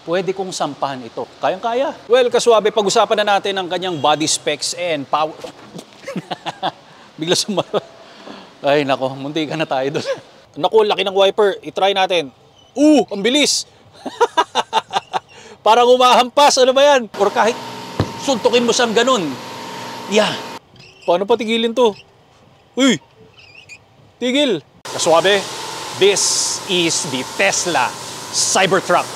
pwede kong sampahan ito. Kayang-kaya. Well, kaswabe, pag-usapan na natin ang kanyang body specs and power. Bigla sumara. Ay, nako, munti ka na tayo doon. Naku, laki ng wiper. I-try natin. Ang bilis! Parang umahampas. Ano ba yan? Or kahit suntukin mo siyang ganun. Yeah. Paano pa tigilin to? Uy! Tigil! Kaswabe, this is the Tesla Cybertruck.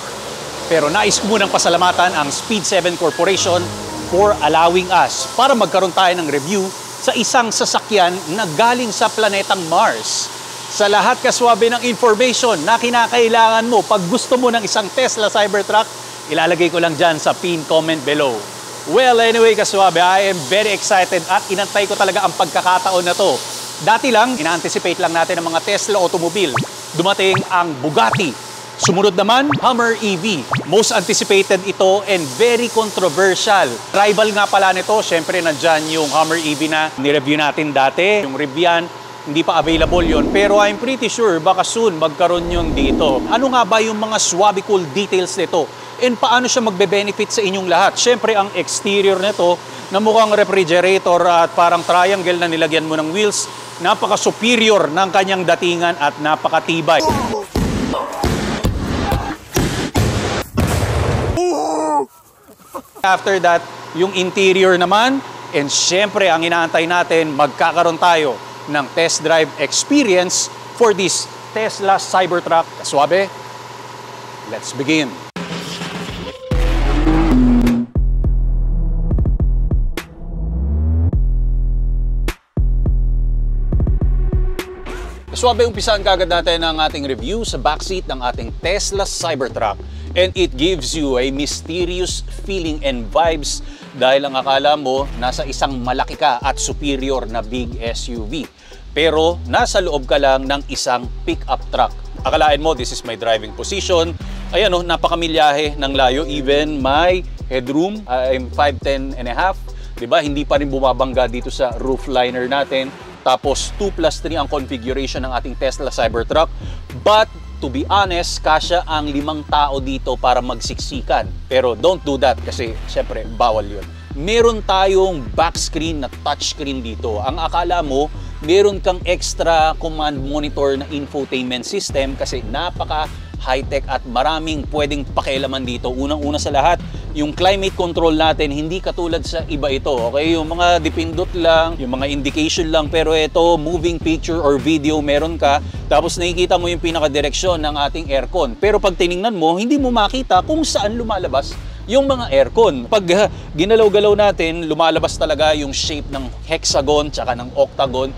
Pero nais ko munang pasalamatan ang Speed7 Corporation for allowing us para magkaroon tayo ng review sa isang sasakyan na galing sa planetang Mars. Sa lahat kaswabe ng information na kinakailangan mo pag gusto mo ng isang Tesla Cybertruck, ilalagay ko lang dyan sa pin comment below. Well, anyway kaswabe, I am very excited at inantay ko talaga ang pagkakataon na to. Dati lang, ina-anticipate lang natin ang mga Tesla automobile. Dumating ang Bugatti. Sumunod naman, Hummer EV. Most anticipated ito and very controversial. Rival nga pala nito, syempre nandyan yung Hummer EV na nireview natin dati. Yung Rivian, hindi pa available yon, pero I'm pretty sure baka soon magkaroon yun dito. Ano nga ba yung mga swabe cool details nito? And paano siya magbe-benefit sa inyong lahat? Syempre ang exterior nito na mukhang refrigerator at parang triangle na nilagyan mo ng wheels. Napaka-superior ng kanyang datingan at napakatibay. After that, yung interior naman, and syempre ang inaantay natin, magkakaroon tayo ng test drive experience for this Tesla Cybertruck. Kaswabe, let's begin. Kaswabe, umpisaan kagad natin ang ating review sa backseat ng ating Tesla Cybertruck. And it gives you a mysterious feeling and vibes dahil ang akala mo nasa isang malaki ka at superior na big SUV. Pero nasa loob ka lang ng isang pickup truck. Akalain mo, this is my driving position. Ayan o, napakamilyahe ng layo. Even my headroom, I'm 5'10 and a half. Diba? Hindi pa rin bumabangga dito sa roof liner natin. Tapos 2+3 ang configuration ng ating Tesla Cybertruck. But to be honest, kasya ang 5 tao dito para magsiksikan. Pero don't do that kasi syempre bawal yun. Meron tayong back screen na touch screen dito. Ang akala mo, meron kang extra command monitor na infotainment system kasi napaka high-tech at maraming pwedeng pakialaman dito. Unang-una sa lahat, yung climate control natin, hindi katulad sa iba ito. Okay? Yung mga dipindot lang, yung mga indication lang, pero ito, moving picture or video, meron ka. Tapos nakikita mo yung pinakadireksyon ng ating aircon. Pero pag tiningnan mo, hindi mo makita kung saan lumalabas yung mga aircon. Pag ginalaw-galaw natin, lumalabas talaga yung shape ng hexagon tsaka ng octagon.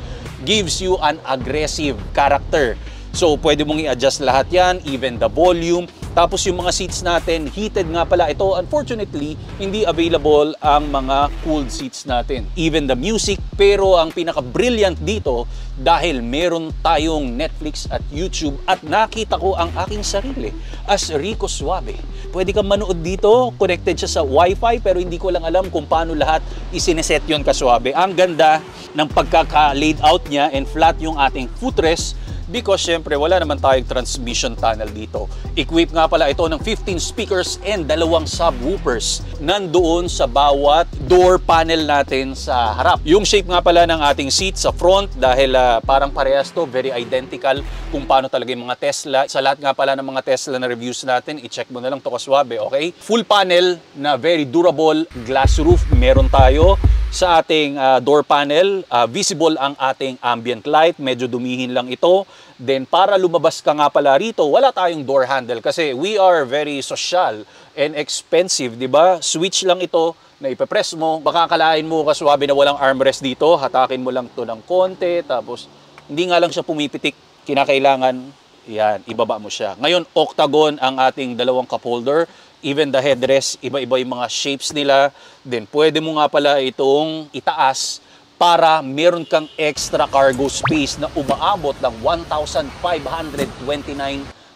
Gives you an aggressive character. So, pwede mong i-adjust lahat yan, even the volume. Tapos yung mga seats natin, heated nga pala ito. Unfortunately, hindi available ang mga cooled seats natin. Even the music, pero ang pinaka-brilliant dito, dahil meron tayong Netflix at YouTube at nakita ko ang aking sarili as Rico Suave. Pwede kang manood dito, connected siya sa Wi-Fi, pero hindi ko lang alam kung paano lahat isineset yun kaswabe. Ang ganda ng pagkaka-laid out niya and flat yung ating footrest. Because syempre wala naman tayong transmission tunnel dito. Equipped nga pala ito ng 15 speakers and 2 subwoofers nandoon sa bawat door panel natin sa harap. Yung shape nga pala ng ating seat sa front dahil parang parehas to, very identical kung paano talaga yung mga Tesla. Sa lahat nga pala ng mga Tesla na reviews natin, i-check mo na lang to kaswabe, okay? Full panel na very durable glass roof meron tayo. Sa ating door panel, visible ang ating ambient light, medyo dumihin lang ito. Then para lumabas ka nga pala rito, wala tayong door handle kasi we are very social and expensive, di ba? Switch lang ito na ipepress mo. Baka akalain mo kaswabe na walang armrest dito, hatakin mo lang to ng konti, tapos hindi nga lang siya pumipitik, kinakailangan, yan, ibaba mo siya. Ngayon, octagon ang ating 2 cup holder. Even the headrest, iba-iba yung mga shapes nila. Then pwede mo nga pala itong itaas para meron kang extra cargo space na umaabot ng 1,529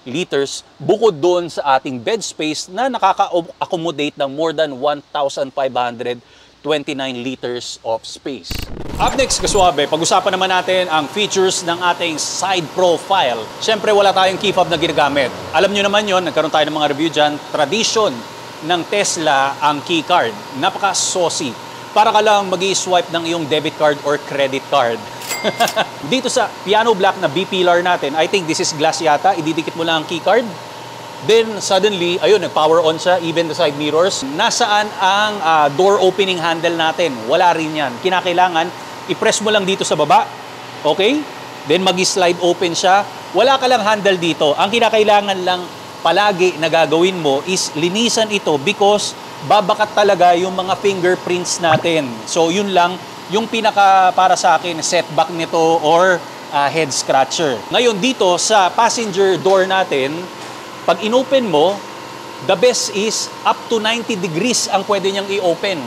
liters bukod doon sa ating bed space na nakaka-accommodate ng more than 1,500 29 liters of space. Up next, kaswabe, pag-usapan naman natin ang features ng ating side profile. Siyempre, wala tayong key fob na ginagamit. Alam nyo naman yon, nagkaroon tayo ng mga review dyan. Tradition ng Tesla ang key card. Napaka-saucy. Para ka lang mag-i-swipe ng iyong debit card or credit card. Dito sa piano black na B-pillar natin, I think this is glass yata. Ididikit mo lang ang key card. Then, suddenly, ayun, nag-power on siya, even the side mirrors. Nasaan ang door opening handle natin? Wala rin yan. Kinakailangan, i-press mo lang dito sa baba. Okay? Then, mag-slide open siya. Wala ka lang handle dito. Ang kinakailangan lang palagi na gagawin mo is linisan ito because babakat talaga yung mga fingerprints natin. So, yun lang, yung pinaka para sa akin, setback nito or head scratcher. Ngayon, dito sa passenger door natin, pag inopen mo, the best is up to 90 degrees ang pwede niyang i-open.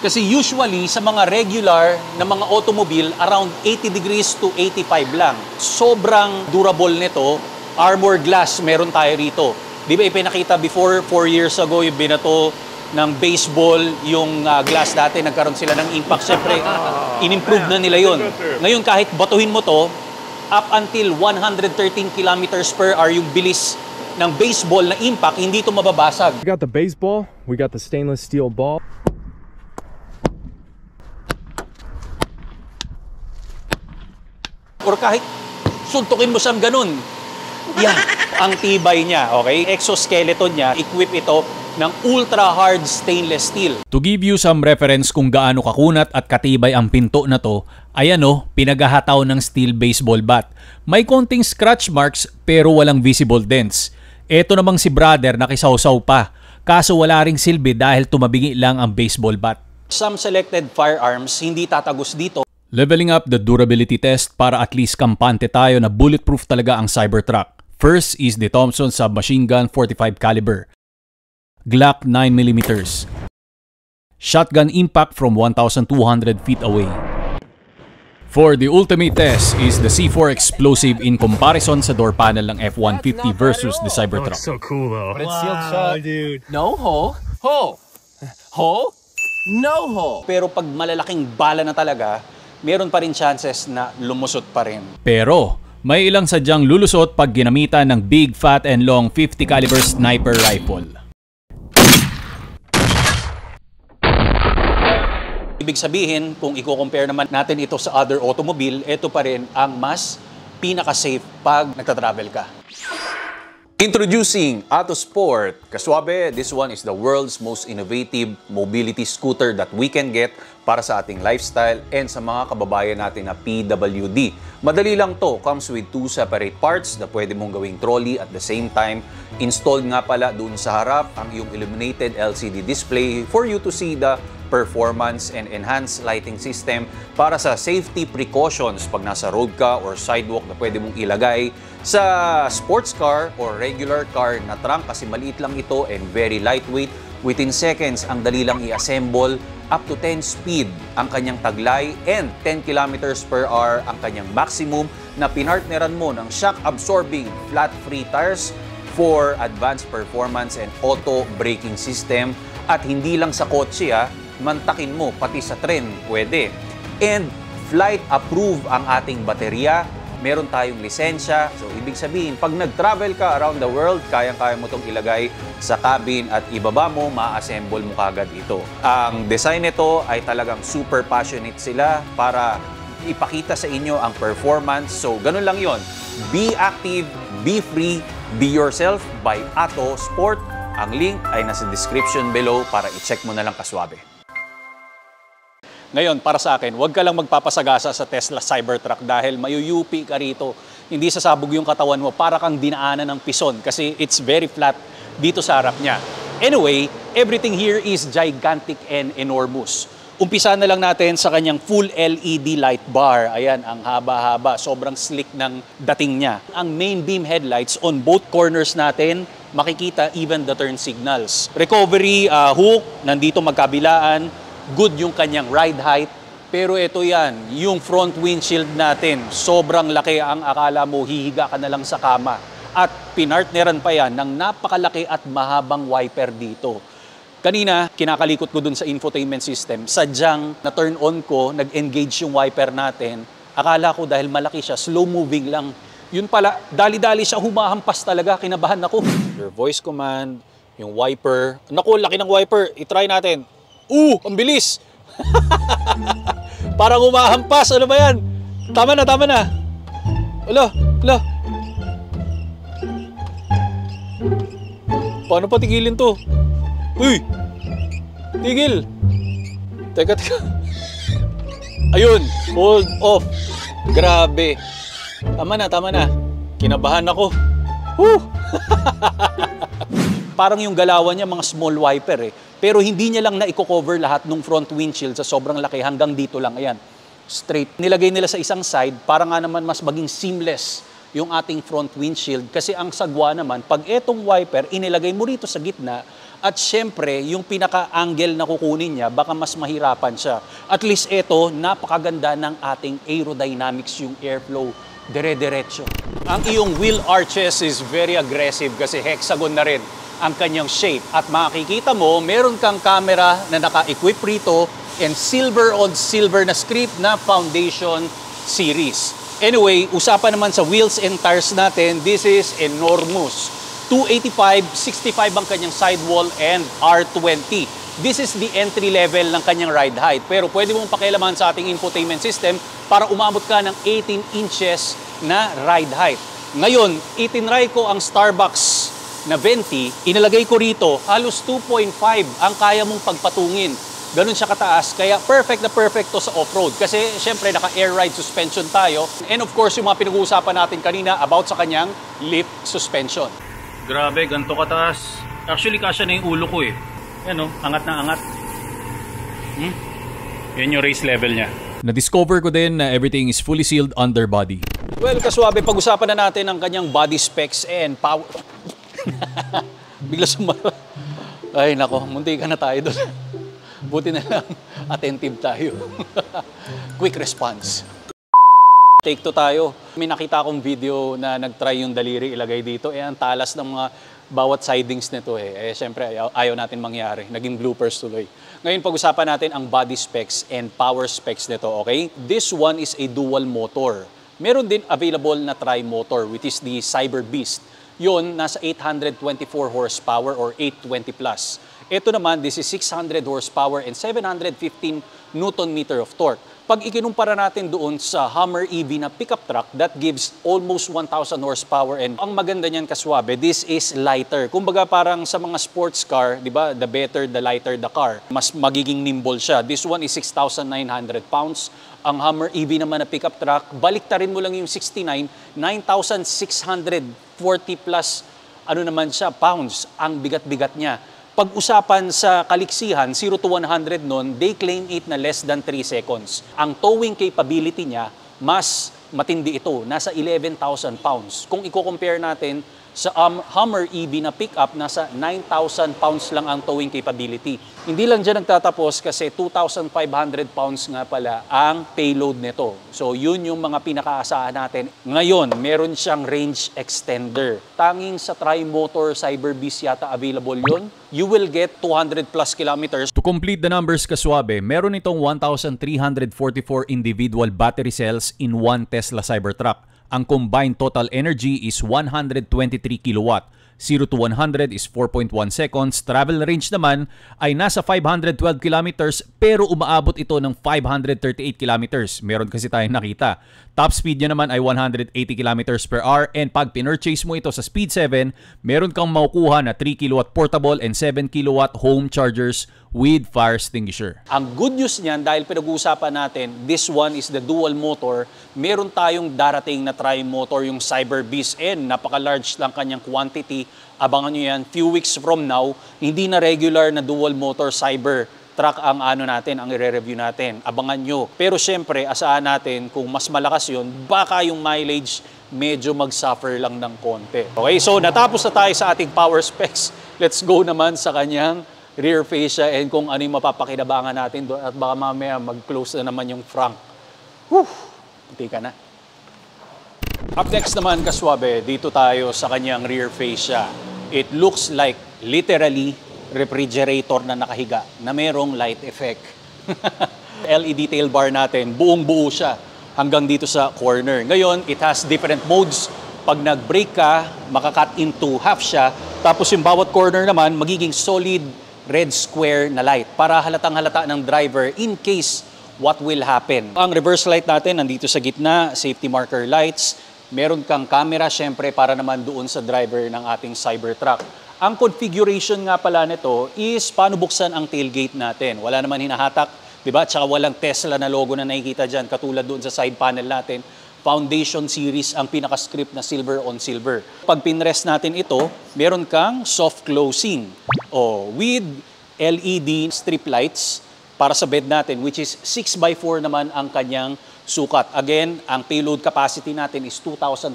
Kasi usually, sa mga regular na mga automobile, around 80 degrees to 85 lang. Sobrang durable nito. Armor glass, meron tayo rito. Di ba ipinakita before, 4 years ago, yung binato ng baseball, yung glass dati, nagkaroon sila ng impact. Siyempre, in-improve na nila yon. Ngayon, kahit batuhin mo to, up until 113 kilometers per hour yung bilis ng baseball na impact, hindi ito mababasag. We got the baseball, we got the stainless steel ball. Or kahit suntukin mo siyang ganun, yan, ang tibay niya, okay? Exoskeleton niya, equip ito ng ultra-hard stainless steel. To give you some reference kung gaano kakunat at katibay ang pinto na to, ayan o, pinaghahataw ng steel baseball bat. May konting scratch marks pero walang visible dents. Eto namang si brother nakisawsaw pa, kaso wala ring silbi dahil tumabingi lang ang baseball bat. Some selected firearms hindi tatagos dito. Leveling up the durability test para at least kampante tayo na bulletproof talaga ang Cybertruck. First is the Thompson Submachine Gun 45 caliber. Glock 9mm. Shotgun impact from 1,200 feet away. For the ultimate test is the C4 explosive in comparison sa door panel ng F-150 versus the Cybertruck. So cool though. But it's sealed shut. Dude. No hole. Hole. Hole. No hole. Pero pag malalaking bala na talaga, meron pa rin chances na lumusot pa rin. Pero may ilang sadyang lulusot pag ginamitan ng big, fat, and long 50 caliber sniper rifle. Ibig sabihin, kung i-compare naman natin ito sa other automobile, ito pa rin ang mas pinaka-safe pag nagta-travel ka. Introducing Autosport. Kaswabe, this one is the world's most innovative mobility scooter that we can get para sa ating lifestyle and sa mga kababayan natin na PWD. Madali lang to. Comes with 2 separate parts na pwede mong gawing trolley at the same time. Installed nga pala doon sa harap ang iyong illuminated LCD display for you to see the performance and enhanced lighting system para sa safety precautions pag nasa road ka or sidewalk na pwede mong ilagay sa sports car or regular car na trunk kasi maliit lang ito and very lightweight. Within seconds, ang dali lang i-assemble. Up to 10 speed ang kanyang taglay and 10 kilometers per hour ang kanyang maximum na pinartneran mo ng shock-absorbing flat-free tires for advanced performance and auto braking system. At hindi lang sa kotse, mantakin mo pati sa tren, pwede. And flight approve ang ating baterya. Meron tayong lisensya. So, ibig sabihin, pag nag-travel ka around the world, kayang-kaya mo itong ilagay sa cabin at ibaba mo, ma-assemble mo kagad ito. Ang design nito ay talagang super passionate sila para ipakita sa inyo ang performance. So, ganun lang yon. Be active, be free, be yourself by Autosport. Ang link ay nasa description below para i-check mo na lang kaswabe. Ngayon, para sa akin, huwag ka lang magpapasagasa sa Tesla Cybertruck dahil mayuyupi ka rito. Hindi sasabog yung katawan mo, para kang dinaanan ng pison kasi it's very flat dito sa harap niya. Anyway, everything here is gigantic and enormous. Umpisa na lang natin sa kanyang full LED light bar. Ayan, ang haba-haba. Sobrang slick ng dating niya. Ang main beam headlights on both corners natin, makikita even the turn signals. Recovery hook, nandito magkabilaan. Good yung kanyang ride height. Pero ito yan, yung front windshield natin, sobrang laki. Ang akala mo, hihiga ka na lang sa kama. At pinartneran pa yan ng napakalaki at mahabang wiper dito. Kanina, kinakalikot ko dun sa infotainment system, sadyang na-turn on ko, nag-engage yung wiper natin. Akala ko dahil malaki siya, slow moving lang. Yun pala, dali-dali siya, humahampas talaga, kinabahan ako. Your voice command, yung wiper. Naku, laki ng wiper, itry natin. Ang bilis! Parang humahampas, ano ba yan? Tama na, tama na. Ala. Paano pa tigilin to? Uy! Tigil! Teka. Ayun! Hold off! Grabe! Tama na. Kinabahan ako. Woo! Parang yung galawan niya mga small wiper eh. Pero hindi niya lang na-cover lahat ng front windshield sa sobrang laki hanggang dito lang. Ayan. Straight. Nilagay nila sa isang side para nga naman mas maging seamless yung ating front windshield. Kasi ang sagwa naman, pag etong wiper, inilagay mo rito sa gitna, at syempre, yung pinaka-angle na kukunin niya, baka mas mahirapan siya. At least ito, napakaganda ng ating aerodynamics, yung airflow, dire-diretso. Ang iyong wheel arches is very aggressive kasi hexagon na rin ang kanyang shape. At makikita mo, meron kang camera na naka-equip rito and silver on silver na script na Foundation Series. Anyway, usapan naman sa wheels and tires natin, this is enormous. 285, 65 ang kanyang sidewall and R20. This is the entry level ng kanyang ride height. Pero pwede mong pakialaman sa ating infotainment system para umabot ka ng 18 inches na ride height. Ngayon, itinry ko ang Starbucks na venti, inilagay ko rito, halos 2.5 ang kaya mong pagpatungin. Ganun siya kataas, kaya perfect na perfect to sa off-road. Kasi syempre naka-air ride suspension tayo. And of course, yung mga pinag-uusapan natin kanina about sa kanyang lift suspension. Grabe, ganito kataas. Actually, kasya na yung ulo ko eh. Yan o, angat na angat. Yan yung race level niya. Na-discover ko din na everything is fully sealed underbody. Well, kaswabe, pag-usapan na natin ang kanyang body specs and power. Bigla sumara. Ay nako, munti ka na tayo doon. Buti na lang, attentive tayo. Quick response. Take 2 tayo. May nakita akong video na nag-try yung daliri ilagay dito. Ang talas ng mga bawat sidings nito eh. Siyempre, ayaw natin mangyari. Naging bloopers tuloy. Ngayon, pag-usapan natin ang body specs and power specs nito, okay? This one is a dual motor. Meron din available na tri-motor, which is the Cyber Beast. Yun, nasa 824 horsepower or 820 plus. Ito naman, this is 600 horsepower and 715 Newton-meter of torque. Pag ikinumpara natin doon sa Hummer EV na pickup truck, that gives almost 1,000 horsepower. And ang maganda niyan, kaswabe, this is lighter. Kumbaga parang sa mga sports car, di ba, the better, the lighter the car, mas magiging nimble siya. This one is 6,900 pounds. Ang Hummer EV naman na pickup truck, baliktarin mo lang yung 69, 9,640 plus naman siya, pounds, ang bigat-bigat niya. Pag-usapan sa kaliksihan, 0 to 100 nun, they claim it na less than 3 seconds. Ang towing capability niya, mas matindi ito, nasa 11,000 pounds. Kung i-compare natin sa Hummer EV na pickup, nasa 9,000 pounds lang ang towing capability. Hindi lang dyan nagtatapos kasi 2,500 pounds nga pala ang payload nito. So yun yung mga pinakaasahan natin. Ngayon, meron siyang range extender. Tanging sa Tri-Motor Cyber Beast yata available yun. You will get 200 plus kilometers. To complete the numbers, kaswabe, meron itong 1,344 individual battery cells in one Tesla Cybertruck. Ang combined total energy is 123 kilowatt. 0 to 100 is 4.1 seconds. Travel range naman ay nasa 512 kilometers pero umaabot ito ng 538 kilometers. Meron kasi tayong nakita. Top speed niya naman ay 180 kilometers per hour and pag pinurchase mo ito sa Speed 7, meron kang makukuha na 3 kilowatt portable and 7 kilowatt home chargers with fire extinguisher. Ang good news niyan, dahil pinag-uusapan natin, this one is the dual motor, meron tayong darating na tri-motor, yung Cyber Beast, and napaka-large lang kanyang quantity. Abangan nyo yan, few weeks from now, hindi na regular na dual motor Cyber truck ang natin, ang i-review natin. Abangan nyo. Pero syempre, asahan natin, kung mas malakas yun, baka yung mileage medyo mag-suffer lang ng konti. Okay, so natapos na tayo sa ating power specs. Let's go naman sa kanyang rear fascia and kung ano yung mapapakinabangan natin doon at baka mamaya mag-close na naman yung frunk. Hindi ka na. Up next naman, kaswabe, dito tayo sa kanyang rear fascia. It looks like literally refrigerator na nakahiga na merong light effect. LED tail bar natin, buong-buo siya hanggang dito sa corner. Ngayon, it has different modes. Pag nag-brake ka, makakat into half siya. Tapos yung bawat corner naman, magiging solid red square na light para halatang-halata ng driver in case what will happen. Ang reverse light natin, nandito sa gitna, safety marker lights. Meron kang camera, syempre, para naman doon sa driver ng ating Cybertruck. Ang configuration nga pala nito is paano buksan ang tailgate natin. Wala naman hinahatak, di ba? Tsaka walang Tesla na logo na nakikita dyan, katulad doon sa side panel natin. Foundation series ang pinaka-script na silver on silver. Pag pinrest natin ito, meron kang soft closing with LED strip lights para sa bed natin, which is 6x4 naman ang kanyang sukat. Again, ang payload capacity natin is 2,500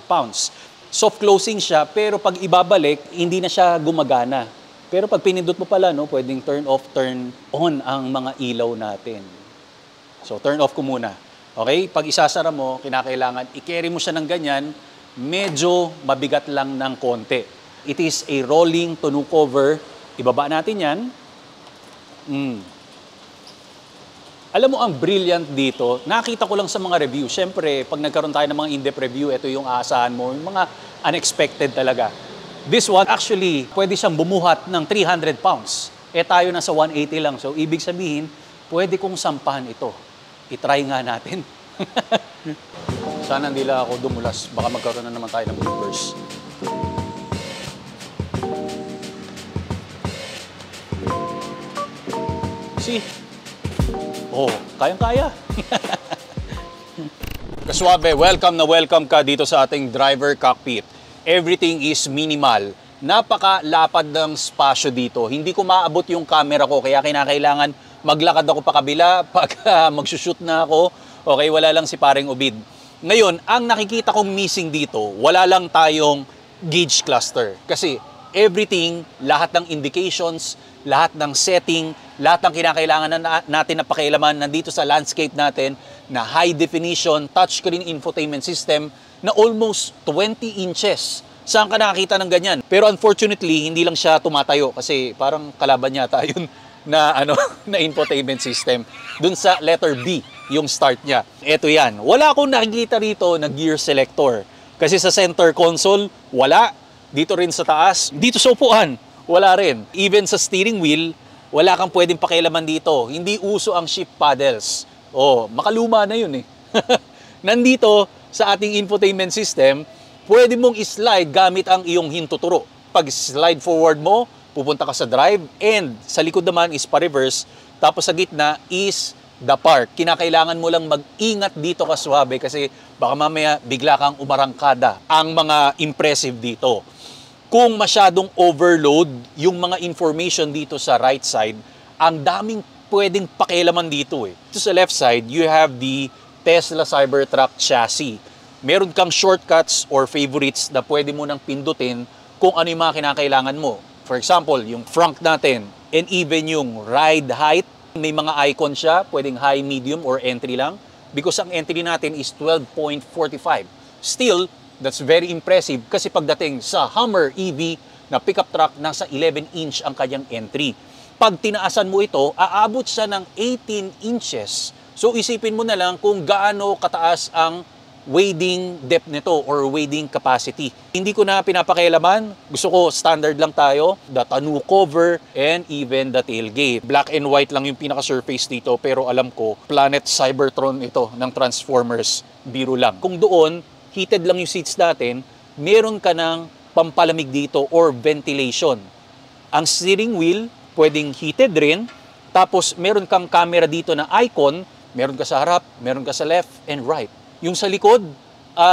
pounds. Soft closing siya, pero pag ibabalik, hindi na siya gumagana. Pero pag pinindot mo pala, no, pwedeng turn off, turn on ang mga ilaw natin. So, turn off ko muna. Okay? Pag isasara mo, kinakailangan, i-carry mo siya ng ganyan, medyo mabigat lang ng konti. It is a rolling tonneau cover. Ibaba natin yan. Alam mo, ang brilliant dito, nakita ko lang sa mga review. Siyempre, pag nagkaroon tayo ng mga in-depth review, ito yung aasahan mo, yung mga unexpected talaga. This one, actually, pwede siyang bumuhat ng 300 pounds. Tayo nasa 180 lang. So, ibig sabihin, pwede kong sampahan ito. I-try nga natin. Sana hindi lang ako dumulas. Baka magkaroon na naman tayo ng bloopers. See? Oh, kayang-kaya. Kaswabe, welcome na welcome ka dito sa ating driver cockpit. Everything is minimal. Napakalapad ng spasyo dito. Hindi ko maabot yung camera ko, kaya kinakailangan maglakad ako pa kabila pag magsushoot na ako. Okay, wala lang si paring Obid. Ngayon, ang nakikita kong missing dito, wala lang tayong gauge cluster. Kasi everything, lahat ng indications, lahat ng setting, lahat ng kinakailangan natin na pakialaman nandito sa landscape natin na high definition touchscreen infotainment system na almost 20 inches. Saan ka nakakita ng ganyan? Pero unfortunately, hindi lang siya tumatayo kasi parang kalaban yata yun na na infotainment system. Dun sa letter B, yung start niya. Ito yan. Wala akong nakikita rito na gear selector. Kasi sa center console, wala. Dito rin sa taas. Dito sa upuan, wala rin. Even sa steering wheel, wala kang pwedeng pakialaman dito. Hindi uso ang shift paddles. Makaluma na yun eh. Nandito sa ating infotainment system, pwede mong i-slide gamit ang iyong hintuturo. Pag slide forward mo, pupunta ka sa drive, and sa likod naman is pa-reverse, tapos sa gitna is the park. Kinakailangan mo lang mag-ingat dito kaswabe kasi baka mamaya bigla kang umarangkada. Ang mga impressive dito, kung masyadong overload yung mga information dito sa right side, ang daming pwedeng pakialaman dito eh. Ito sa left side, you have the Tesla Cybertruck chassis. Meron kang shortcuts or favorites na pwede mo nang pindutin kung ano yung mga kinakailangan mo. For example, yung front natin and even yung ride height. May mga icon siya, pwedeng high, medium, or entry lang. Because ang entry natin is 12.45. Still, that's very impressive kasi pagdating sa Hummer EV na pickup truck, nasa 11-inch ang kanyang entry. Pag tinaasan mo ito, aabot siya ng 18 inches. So isipin mo na lang kung gaano kataas ang wading depth nito or wading capacity. Hindi ko na pinapakialaman. Gusto ko standard lang tayo. The tonneau cover and even the tailgate. Black and white lang yung pinaka-surface dito pero alam ko, Planet Cybertron ito ng Transformers. Biro lang. Kung doon, heated lang yung seats natin, meron ka ng pampalamig dito or ventilation. Ang steering wheel, pwedeng heated rin. Tapos, meron kang camera dito na icon. Meron ka sa harap, meron ka sa left and right. Yung sa likod,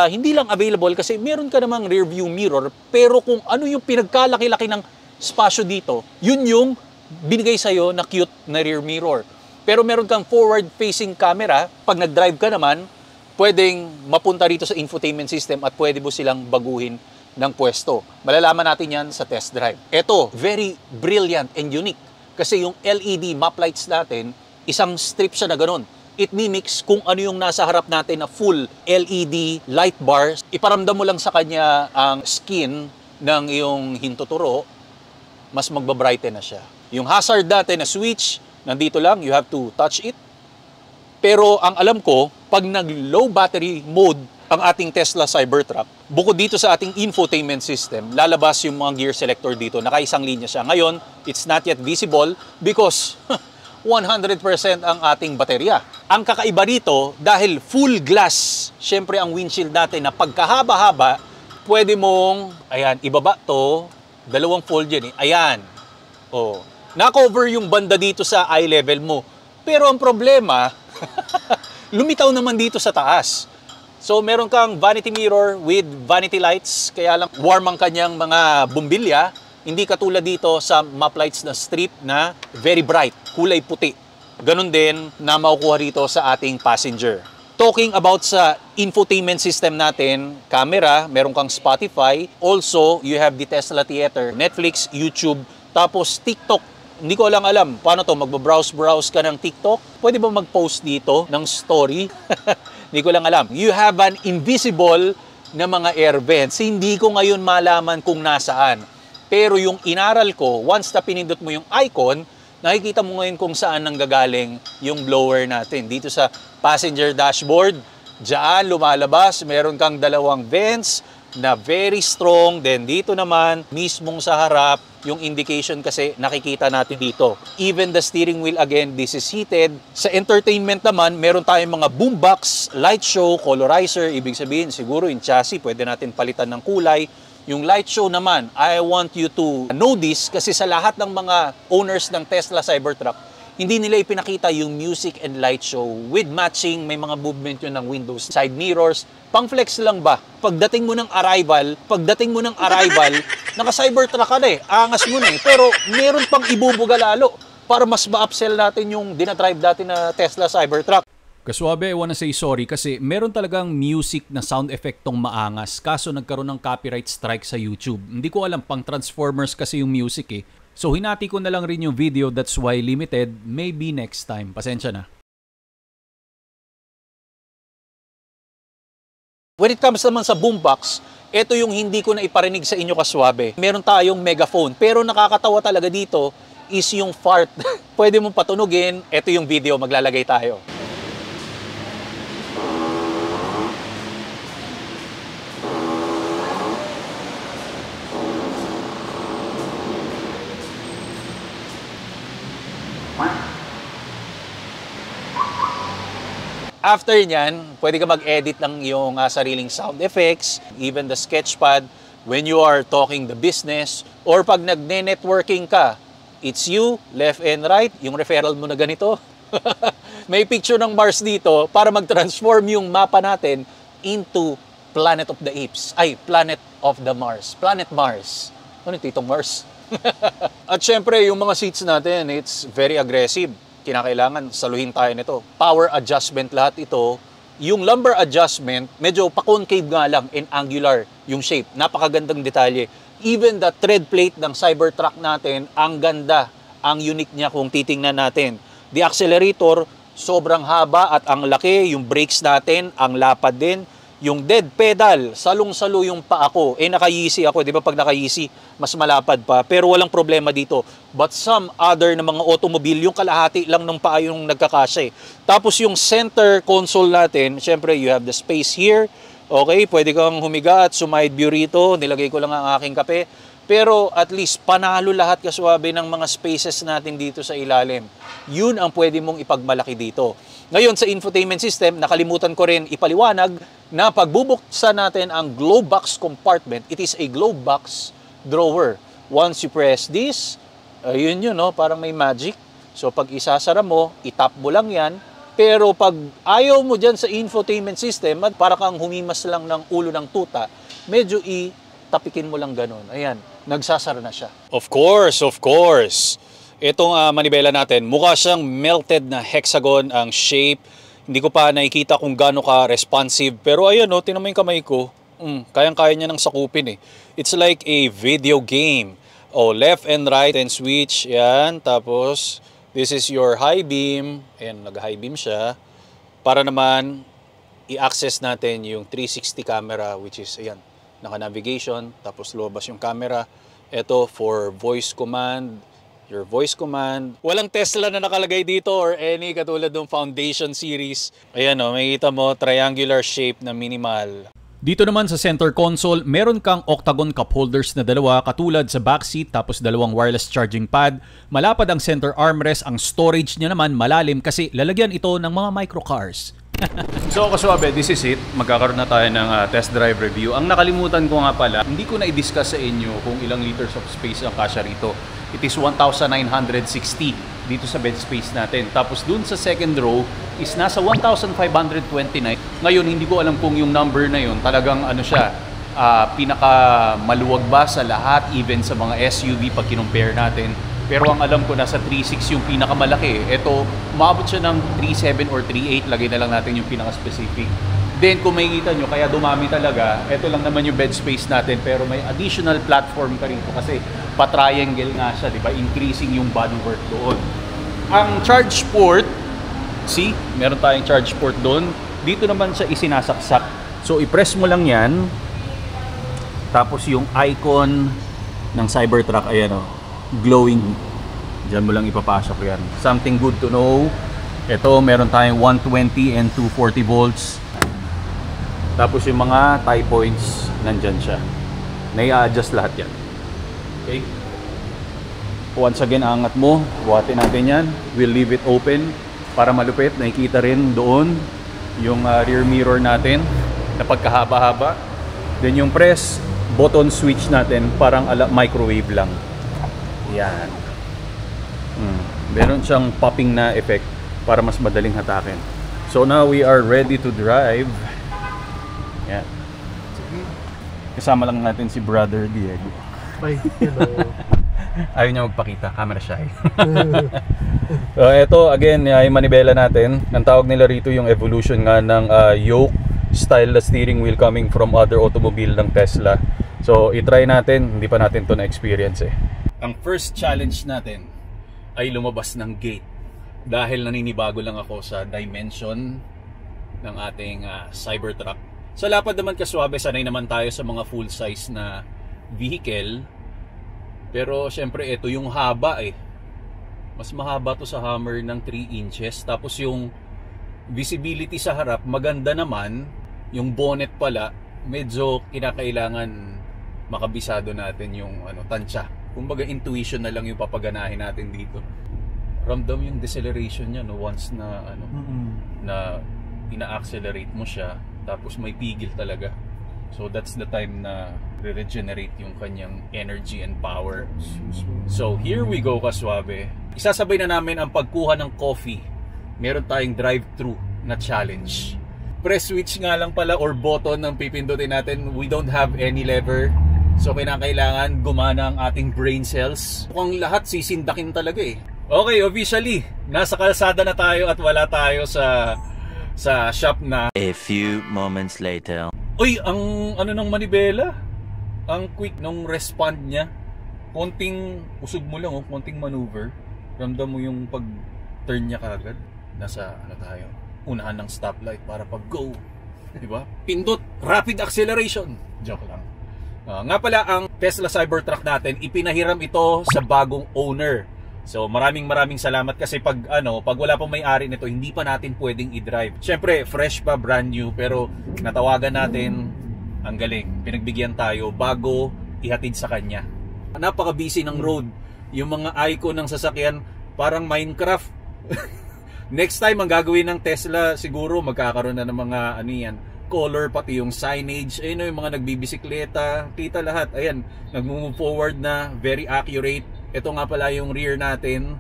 hindi lang available kasi meron ka namang rear view mirror. Pero kung ano yung pinagkalaki-laki ng spasyo dito, yun yung binigay sa'yo na cute na rear mirror. Pero meron kang forward-facing camera. Pag nag-drive ka naman, pwedeng mapunta rito sa infotainment system at pwede mo silang baguhin ng pwesto. Malalaman natin yan sa test drive. Ito, very brilliant and unique. Kasi yung LED map lights natin, isang strip siya na ganun. It mimics kung ano yung nasa harap natin na full LED light bars. Iparamdam mo lang sa kanya ang skin ng iyong hintuturo. mas magbabrighten na siya. Yung hazard dati na switch, nandito lang, you have to touch it. Pero ang alam ko, pag nag-low battery mode ang ating Tesla Cybertruck, bukod dito sa ating infotainment system, lalabas yung mga gear selector dito. Nakaisang linya siya. Ngayon, it's not yet visible because 100% ang ating baterya. Ang kakaiba rito, dahil full glass, syempre ang windshield natin na pagkahaba-haba, pwede mong, ayan, ibaba to, dalawang fold yan eh. Ayan. Oh. Na-cover yung banda dito sa eye level mo. Pero ang problema, lumitaw naman dito sa taas. So meron kang vanity mirror with vanity lights, kaya lang warm ang kanyang mga bumbilya. Hindi katulad dito sa map lights na strip na very bright, kulay puti. Ganon din na makukuha rito sa ating passenger. Talking about sa infotainment system natin, camera, meron kang Spotify. Also, you have the Tesla Theater, Netflix, YouTube, tapos TikTok. Hindi ko alam paano to, magbabrowse-browse ka ng TikTok. Pwede ba mag-post dito ng story? Hindi ko lang alam. You have an invisible na mga air vents. Hindi ko ngayon malaman kung nasaan. Pero yung inaral ko, once na pinindot mo yung icon, nakikita mo ngayon kung saan nanggagaling yung blower natin. Dito sa passenger dashboard, diyan lumalabas, meron kang dalawang vents na very strong. Then dito naman, mismong sa harap, yung indication kasi nakikita natin dito. Even the steering wheel, again, this is heated. Sa entertainment naman, meron tayong mga boombox, light show, colorizer. Ibig sabihin, siguro yung chassis, pwede natin palitan ng kulay. Yung light show naman, I want you to know this kasi sa lahat ng mga owners ng Tesla Cybertruck, hindi nila ipinakita yung music and light show with matching, may mga movement yun ng windows, side mirrors. Pang-flex lang ba? Pagdating mo ng arrival, naka-Cybertruck ka na eh, angas mo na eh. Pero meron pang ibubuga lalo para mas ma-upsell natin yung dinadrive natin na Tesla Cybertruck. Kaswabe, I wanna say sorry kasi meron talagang music na sound effect tong maangas kaso nagkaroon ng copyright strike sa YouTube. Hindi ko alam, pang Transformers kasi yung music eh. So hinati ko na lang rin yung video, that's why limited. Maybe next time. Pasensya na. When it comes naman sa boombox, ito yung hindi ko na iparinig sa inyo kaswabe. Meron tayong megaphone, pero nakakatawa talaga dito is yung fart. Pwede mong patunugin, ito yung video, maglalagay tayo. After nyan, pwede ka mag-edit ng iyong sariling sound effects, even the sketchpad, when you are talking the business, or pag nagne-networking ka, it's you, left and right, yung referral mo na ganito. May picture ng Mars dito para mag-transform yung mapa natin into Planet of the Apes. Ay, Planet of the Mars. Planet Mars. Ano yung titong Mars? At syempre, yung mga seats natin, it's very aggressive. Kinakailangan saluhin tayo nito. Power adjustment lahat ito. Yung lumbar adjustment, medyo pa-concave nga lang and angular yung shape. Napakagandang detalye. Even the tread plate ng Cybertruck natin, ang ganda, ang unique niya kung titingnan natin. The accelerator, sobrang haba at ang laki. Yung brakes natin, ang lapad din. Yung dead pedal, salong-salo yung paa ko. Naka-Yeezy ako, di ba pag naka-Yeezy, mas malapad pa. Pero walang problema dito. But some other na mga automobile, yung kalahati lang ng paa yung nagkakasya. Tapos yung center console natin, syempre you have the space here. Okay, pwede kang humiga at sumide view rito. Nilagay ko lang ang aking kape. Pero at least panalo lahat kaswabe ng mga spaces natin dito sa ilalim. Yun ang pwede mong ipagmalaki dito. Ngayon sa infotainment system, nakalimutan ko rin ipaliwanag na pagbubuksan natin ang glove box compartment, it is a glove box drawer. Once you press this, yun yun, no? Parang may magic. So pag isasara mo, itap mo lang yan. Pero pag ayaw mo dyan sa infotainment system, para kang humimas lang ng ulo ng tuta, medyo tapikin mo lang ganun. Ayan, nagsasara na siya. Of course, of course. Itong manibela natin, mukha siyang melted na hexagon ang shape. Hindi ko pa nakikita kung gaano ka responsive. Pero ayan, no, tinan mo yung kamay ko. Kayang-kaya niya ng sakupin eh. It's like a video game. Oh, left and right and switch. Yan, tapos this is your high beam. Ayan, nag-high beam siya. Para naman i-access natin yung 360 camera, which is, ayan, naka-navigation, tapos lumabas yung camera. Ito for voice command, your voice command. Walang Tesla na nakalagay dito or any katulad ng Foundation series. Ayan o, makikita mo, triangular shape na minimal. Dito naman sa center console, meron kang octagon cup holders na dalawa katulad sa backseat tapos dalawang wireless charging pad. Malapad ang center armrest, ang storage niya naman malalim kasi lalagyan ito ng mga microcars. So kaswabe, this is it. Magkakaroon na tayo ng test drive review. Ang nakalimutan ko nga pala, hindi ko na-i-discuss sa inyo kung ilang liters of space ang kasya rito. It is 1,960 dito sa bed space natin. Tapos dun sa second row is nasa 1,529. Ngayon, hindi ko alam kung yung number na yun talagang ano siya, pinaka maluwag ba sa lahat, even sa mga SUV pag kinumpare natin. Pero ang alam ko nasa 3.6 yung pinakamalaki. Ito, umabot siya ng 3.7 or 3.8. Lagay na lang natin yung pinaka-specific. Then kung makikita nyo, kaya dumami talaga. Ito lang naman yung bed space natin. Pero may additional platform ka rito kasi pa-triangle nga siya, di ba? Increasing yung bodywork doon. Ang charge port, see? Meron tayong charge port doon. Dito naman siya isinasaksak. So i-press mo lang yan. Tapos yung icon ng Cybertruck, ayan o. Glowing. Diyan mo lang ipapasok yan. Something good to know. Ito, meron tayong 120 and 240 volts. Tapos yung mga tie points, nandyan siya. Nai-adjust lahat yan. Okay? Once again, angat mo. Buhatin natin yan. We'll leave it open para malupit. Nakikita rin doon yung rear mirror natin na pagkahaba-haba. Then yung press button switch natin, parang microwave lang. Yan. Meron siyang popping na effect para mas madaling hatakin. So now we are ready to drive. Yan. Kasama lang natin si Brother Diego. Ay, hello. Ayaw niya magpakita, camera shy. So ito again, yung manibela natin. Ang tawag nila rito yung evolution nga ng yoke style na steering wheel coming from other automobile ng Tesla. So i-try natin, hindi pa natin to na-experience eh. Ang first challenge natin ay lumabas ng gate dahil naninibago lang ako sa dimension ng ating Cybertruck. Sa lapad naman kaswabe, sanay naman tayo sa mga full size na vehicle. Pero syempre ito yung haba eh. Mas mahaba to sa Hummer ng 3 inches. Tapos yung visibility sa harap maganda naman. Yung bonnet pala medyo kinakailangan makabisado natin yung tansya. Kumbaga intuition na lang yung papaganahin natin dito. Ramdam yung deceleration niya once na na ina-accelerate mo siya, tapos may pigil talaga. So that's the time na re-regenerate yung kanyang energy and power. So here we go kaswabe. Isasabay na namin ang pagkuha ng coffee. Meron tayong drive-thru na challenge. Press switch nga lang pala or button ang pipindutin natin. We don't have any lever. So kinakailangan gumana ang ating brain cells. Mukhang lahat sisindakin talaga eh. Okay, officially, nasa kalsada na tayo at wala tayo sa shop na. A few moments later. Uy, ang ng manibela. Ang quick nung respond niya. Konting usog mo lang, konting maneuver. Ramdam mo yung pag-turn niya kagad. Nasa tayo. Unahan ng stoplight para pag-go. Diba? Pindot, rapid acceleration. Joke lang. Nga pala, ang Tesla Cybertruck natin, ipinahiram ito sa bagong owner. So maraming salamat kasi pag wala pang may-ari nito, hindi pa natin pwedeng i-drive. Syempre, fresh pa, brand new, pero natawagan natin, ang galing. Pinagbigyan tayo bago ihatid sa kanya. Napaka-busy ng road. Yung mga icon ng sasakyan, parang Minecraft. Next time, ang gagawin ng Tesla, siguro magkakaroon na ng mga color, pati yung signage. Ayun yung mga nagbibisikleta, kita lahat. Ayan, nag-move forward na, very accurate. Ito nga pala yung rear natin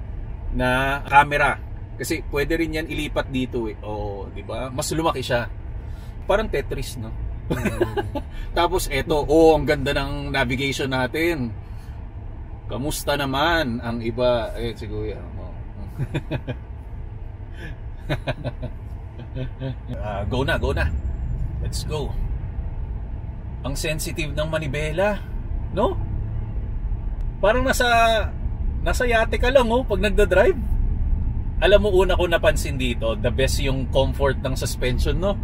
na camera. Kasi pwede rin yan ilipat dito eh. Oh, di ba? Mas lumaki siya. Parang Tetris, no? Tapos ito, ang ganda ng navigation natin. Kamusta naman ang iba? Si Kuya. Go na. Let's go. Ang sensitive ng manibela, no? Parang nasa yate ka lang pag nagda-drive. Alam mo, una ko napansin dito, the best yung comfort ng suspension, no?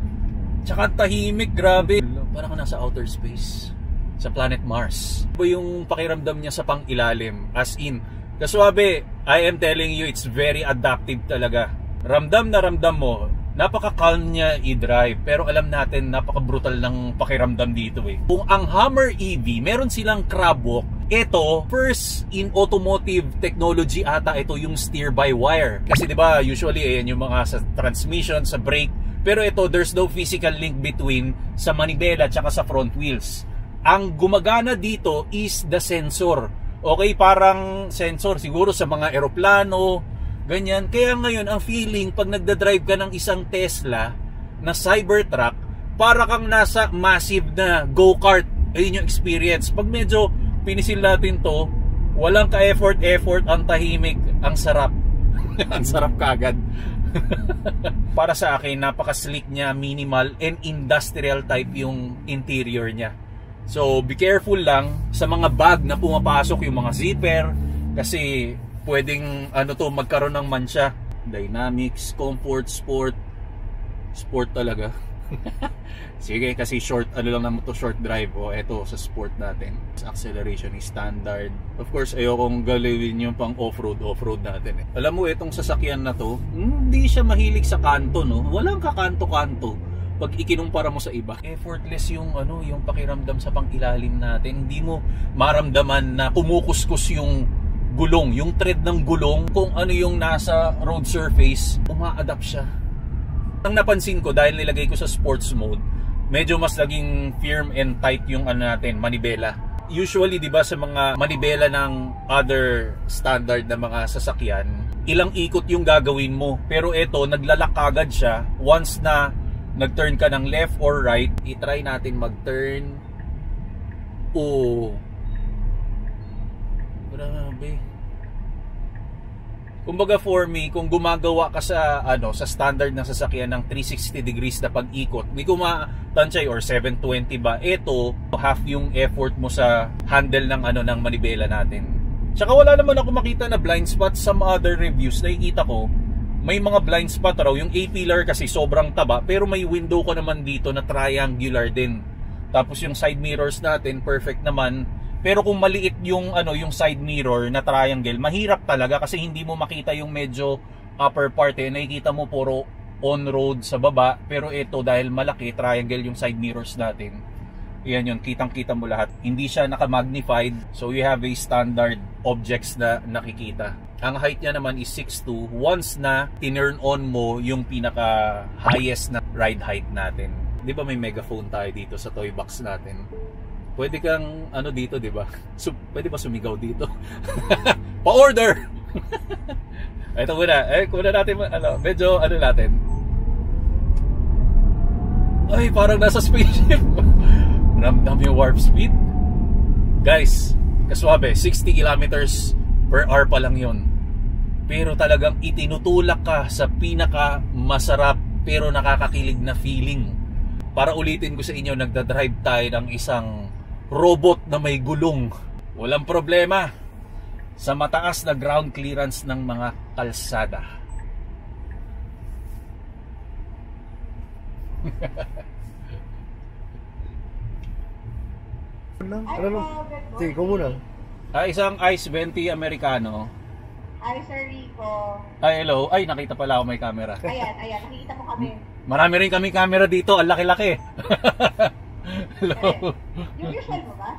Tsaka tahimik, grabe. Parang ka nasa outer space. sa planet Mars. Ano yung pakiramdam niya sa pang-ilalim? As in, kaswabe, I am telling you, it's very adaptive talaga. Ramdam na ramdam mo, napaka-calm niya i-drive. Pero alam natin, napaka-brutal ng pakiramdam dito eh. Kung ang Hummer EV, meron silang crab walk. Ito, first in automotive technology ata ito yung steer-by-wire. Kasi 'di ba, usually ayan yung mga sa transmission, sa brake. Pero ito, there's no physical link between sa manibela at sa front wheels. Ang gumagana dito is the sensor. Okay, parang sensor siguro sa mga eroplano, ganyan. Kaya ngayon, ang feeling pag nagdadrive ka ng isang Tesla na Cybertruck, para kang nasa massive na go-kart. Ayun yung experience. Pag medyo pinisil natin to, walang ka-effort, ang tahimik, ang sarap. Ang sarap kaagad. Para sa akin, napaka-sleek niya, minimal, and industrial type yung interior niya. So, be careful lang sa mga bag na pumapasok, yung mga zipper, kasi pwedeng magkaroon ng mansya. Dynamics, comfort, sport talaga. Sige, kasi short lang naman to, short drive. O eto sa sport natin, acceleration is standard. Of course, ayokong galawin yung pang off-road natin eh. Alam mo, itong sasakyan na to, hindi siya mahilig sa kanto, no? Walang kakanto-kanto pag ikinumpara mo sa iba. Effortless yung yung pakiramdam sa pang-ilalim natin. Hindi mo maramdaman na kumukuskus yung gulong, yung tread ng gulong. Kung ano yung nasa road surface, uma-adapt siya. Ang napansin ko, dahil nilagay ko sa sports mode, medyo mas naging firm and tight yung natin, manibela. Usually, di ba, sa mga manibela ng other standard na mga sasakyan, ilang ikot yung gagawin mo. Pero ito, naglalak agad siya. Once na nag-turn ka ng left or right, i-try natin mag-turn. Oh, grabe. Kumbaga for me, kung gumagawa ka sa sa standard ng sasakyan ng 360 degrees na pag-ikot, hindi ko matansay, or 720 ba, ito half yung effort mo sa handle ng ng manibela natin. Tsaka wala naman ako makita na blind spot. Some other reviews nakikita ko may mga blind spot raw. Yung A-pillar kasi sobrang taba, pero may window ko naman dito na triangular din. Tapos yung side mirrors natin perfect naman. Pero kung maliit yung yung side mirror na triangle, mahirap talaga kasi hindi mo makita yung medyo upper part eh. Nakikita mo puro on-road sa baba, pero ito dahil malaki, triangle yung side mirrors natin. Yan yun, kitang-kita mo lahat. Hindi siya naka-magnified, so you have a standard objects na nakikita. Ang height niya naman is 6'2". Once na tinurn on mo yung pinaka-highest na ride height natin. Di ba may megaphone tayo dito sa toy box natin? Pwede kang dito, di ba? Pwede ba sumigaw dito? Pa-order! Ito muna. Kuna natin, medyo natin. Ay, parang nasa spaceship. Ramdam yung warp speed. Guys, kaswabe, 60 kilometers per hour pa lang yun. Pero talagang itinutulak ka sa pinaka masarap pero nakakakilig na feeling. Para ulitin ko sa inyo, nagdadrive tayo ng isang robot na may gulong. Walang problema sa mataas na ground clearance ng mga kalsada. Sige, ko muna. Isang Ice 20 Americano. Ay, Sir Rico. Ay, hello. Ay, nakita pala ako may camera. Ayan, nakikita mo kami. Marami rin kami camera dito. Ang laki-laki. Hello. Yung usual mo ba?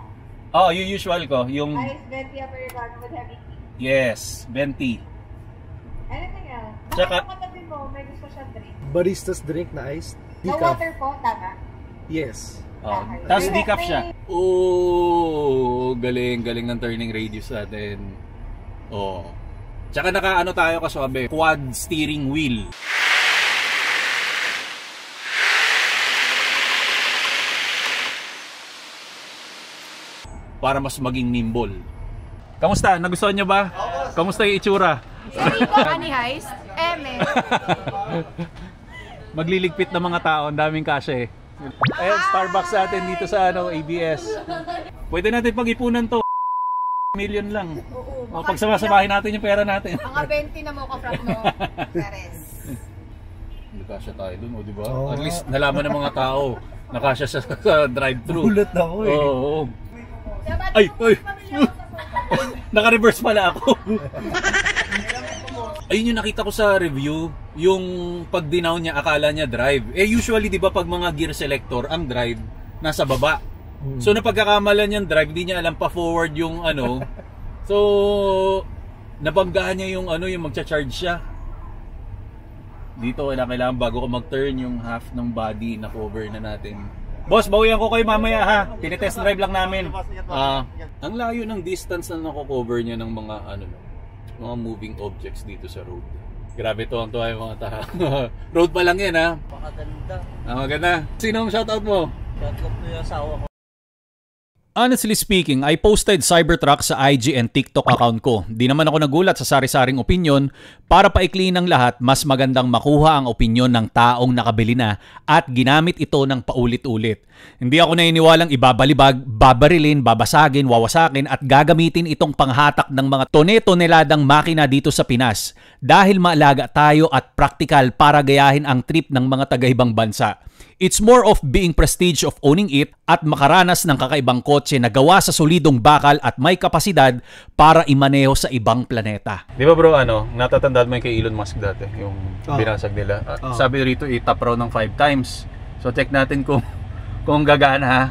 Oh, yung usual ko. Yung Ice 20 Americano with heavy tea. yes, 20. Anything else? Tsaka- Baka katabi mo, may gusto siyang drink. Barista's drink na iced. No Decaf. water po, tama? Yes. Oh, tapos decaf siya. Oh, galing ng turning radius natin. Oh. Tsaka tayo kaswabe, quad steering wheel. Para mas maging nimble. Kamusta? Nagustuhan niyo ba? Kamusta yung itsura? Sir Rico, Honey Heist, Eme. Magliligpit ng mga tao, ang daming kasya eh. Ayun, Starbucks natin dito sa ABS. Pwede natin pag-ipunan to. Million lang. O, pagsama-samahin natin yung pera natin. Mga 20 na mo ka-front mo, Perez. Nakasya tayo dun, o diba? Oo At nga. least nalaman ng mga tao. Nakasya sa drive-thru. Gulat ako eh. Oo. Ay! Naka-reverse pala ako. Ayun yung nakita ko sa review, yung pag dinaw niya, akala niya drive. Usually, di ba, pag mga gear selector, ang drive nasa baba. So, napagkakamalan niyang drive, hindi niya alam pa forward yung ano. So, nabanggahan niya yung ano, yung magcha-charge siya. Dito, kailangan bago ko mag-turn yung half ng body na cover na natin. Boss, bawian ko kayo mamaya ha. Tinetest drive lang namin. Ang layo ng distance na nako-cover niya ng mga ano, mga moving objects dito sa road. Grabe to ang tuwa yung mga taha. Road pa lang yan ha. Pakaganda. Maganda. Sino ang shoutout mo? Shoutout ko yung asawa ko. Honestly speaking, I posted Cybertruck sa IG and TikTok account ko. Di naman ako nagulat sa sari-saring opinion. Para paikliin ng lahat, mas magandang makuha ang opinion ng taong nakabili na at ginamit ito ng paulit-ulit. Hindi ako naniniwalang ibabalibag, babarilin, babasagin, wawasakin at gagamitin itong panghatak ng mga tone-toneladang makina dito sa Pinas dahil maalaga tayo at praktikal para gayahin ang trip ng mga taga-ibang bansa. It's more of being prestige of owning it at makaranas ng kakaibang kotse na gawa sa solidong bakal at may kapasidad para imaneho sa ibang planeta. Di ba bro, natatandaan mo yung kay Elon Musk dati, yung binasag nila. Sabi rito, i-tap raw ng 5 times. So check natin kung gagana ha.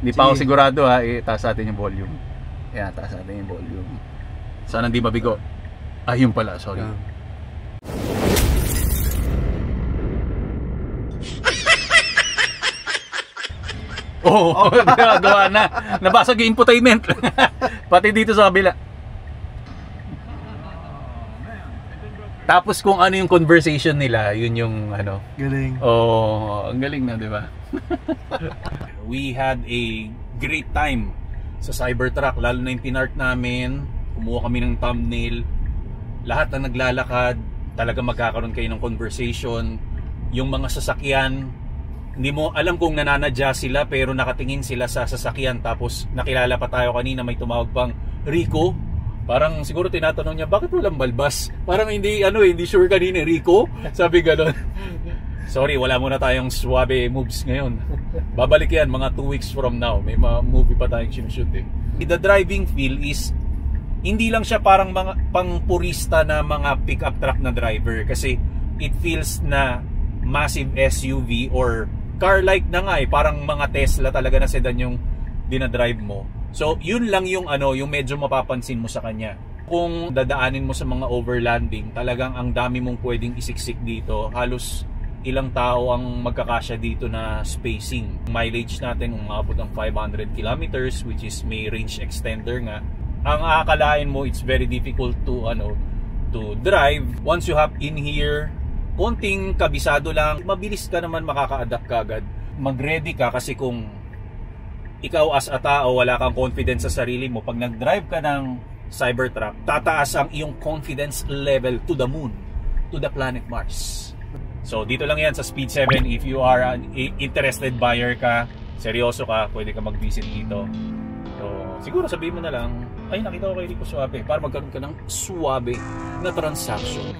Hindi pa ako sigurado ha, itaas natin yung volume. Yan, taas natin yung volume. Sana hindi mabigo. Yun pala, sorry. Oo, gawa na. Nabasag yung infotainment. Pati dito sa kabila. Tapos kung ano yung conversation nila, yun yung ano. Galing. Ang galing na, di ba? We had a great time sa Cybertruck, lalo na yung pinark namin. Kumuha kami ng thumbnail. Lahat na naglalakad, talaga magkakaroon kayo ng conversation. Yung mga sasakyan, hindi mo alam kung nananadya sila pero nakatingin sila sa sasakyan. Tapos nakilala pa tayo kanina, may tumawag pang Rico. Parang siguro tinatanong niya, bakit walang balbas? Parang hindi sure kanina, Rico? Sabi gano'n. Sorry, wala muna tayong suabe moves ngayon. Babalik yan mga 2 weeks from now. May mga movie pa tayong sinushoot eh. The driving feel is hindi lang siya parang mga pang-purista na mga pick-up truck na driver. Kasi it feels na massive SUV or car-like na nga eh, parang mga Tesla talaga na sedan yung dinadrive mo. So, yun lang yung yung medyo mapapansin mo sa kanya. Kung dadaanin mo sa mga overlanding, talagang ang dami mong pwedeng isiksik dito. Halos ilang tao ang magkakasya dito na spacing. Mileage natin umabot ng 500 kilometers, which is may range extender nga. Ang aakalain mo, it's very difficult to drive. Once you hop in here, konting kabisado lang, mabilis ka naman makaka-adapt kagad. Mag-ready ka kasi kung ikaw as a tao, wala kang confidence sa sarili mo, pag nag-drive ka ng Cybertruck, tataas ang iyong confidence level to the moon, to the planet Mars. So dito lang yan sa Speed 7. If you are an interested buyer ka, seryoso ka, pwede ka mag-visit dito. So siguro sabihin mo na lang, ay nakita ko kay Rico Suabe, para magkaroon ka ng suabe na transaction.